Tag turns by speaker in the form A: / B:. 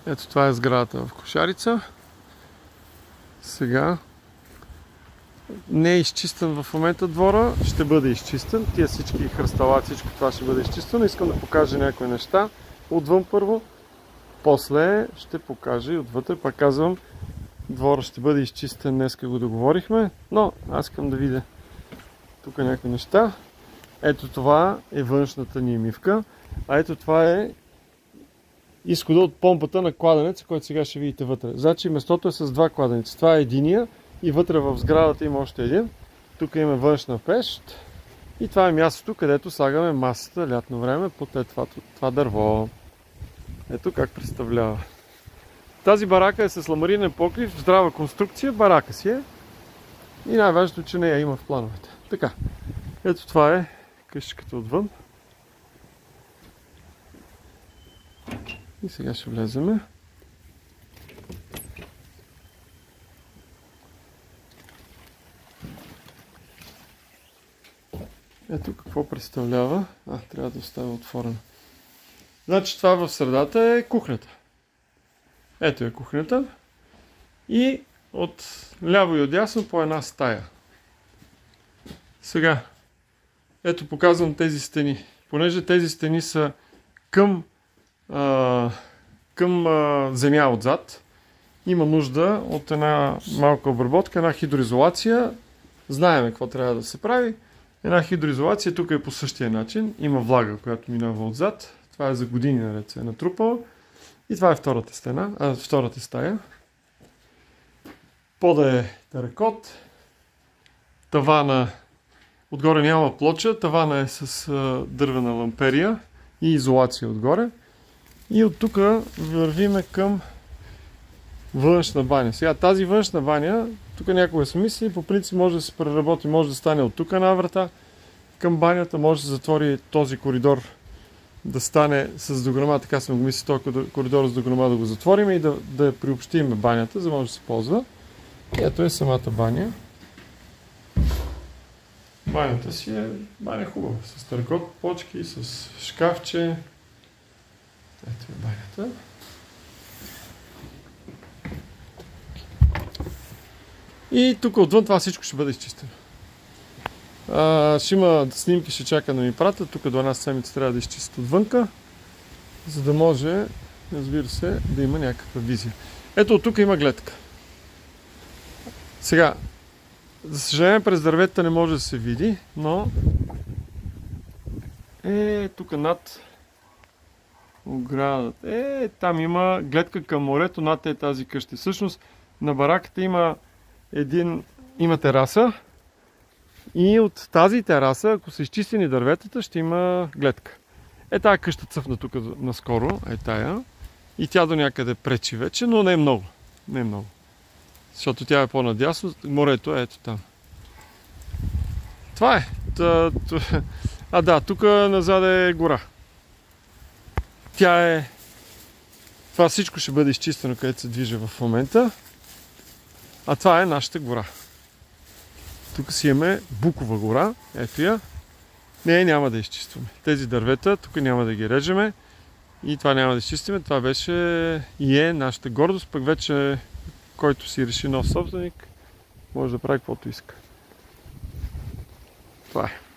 A: Ето това е сградата в Кошарица. Сега не е изчистен в момента двора, ще бъде изчистен. Тия всички хръстала, всичко това ще бъде изчистено. Искам да покажа някои неща отвън първо. После ще покажа и отвътре. Пак казвам, двора ще бъде изчистен, днеска го договорихме. Но аз искам да видя тук някои неща. Ето това е външната ни мивка. А ето това е изхода от помпата на кладенец, който сега ще видите вътре. Значи местото е с два кладенеца. Това е единия и вътре в сградата има още един. Тук има външна пещ. И това е мястото, където слагаме масата лятно време под това дърво. Ето как представлява. Тази барака е с ламаринен покрив, здрава конструкция, барака си е. И най-важното, че нея има в плановете. Така, ето това е къщичката отвън. И сега ще влеземе. Ето какво представлява. Трябва да оставя отворено. Значи това в средата е кухнята. Ето е кухнята. И от ляво и отдясно по една стая. Сега, ето показвам тези стени. Понеже тези стени са към земя отзад, има нужда от една малка обработка, една хидроизолация. Знаем какво трябва да се прави. Една хидроизолация тук е по същия начин. Има влага, която минава отзад. Това е за години наред се е натрупала. И това е втората стая. Пода е теракот. Тавана отгоре няма плоча. Тавана е с дървена ламперия и изолация отгоре. И от тук вървиме към външна баня. Сега тази външна баня, тук някога се мисли, по принцип може да се преработи, може да стане от тук една врата към банята, може да се затвори този коридор да стане с дограма, така съм го мисли, този коридор с дограма да го затворим и да приобщим банята, за да може да се ползва. И ето е самата баня. Банята си е баня хубава, с търкот, почки, с шкафче. Ето е банята. И тук отвън това всичко ще бъде изчистено. Ще има снимки, ще чака да ми пратят. Тук до една седмица трябва да изчистят отвънка, за да може, разбира се, да има някаква визия. Ето от тук има гледка. Сега, за съжаление през дърветата не може да се види, но тук над оградата. Там има гледка към морето, над тази къща. Всъщност на бараката има тераса и от тази тераса, ако са изчистени дърветата, ще има гледка. Тая къща цъфна тук наскоро, тая. И тя до някъде пречи вече, но не е много. Не е много. Защото тя е по-надясно, морето е ето там. Това е. Тук назад е гора. Това всичко ще бъде изчистено, където се движа в момента. А това е нашата гора. Тук си имаме Букова гора. Ето я. Няма да изчистваме. Тези дървета, тук няма да ги режеме. И това няма да изчистиме. Това беше и е нашата гордост. Пък вече, който си реши нов собственик, може да прави каквото иска. Това е.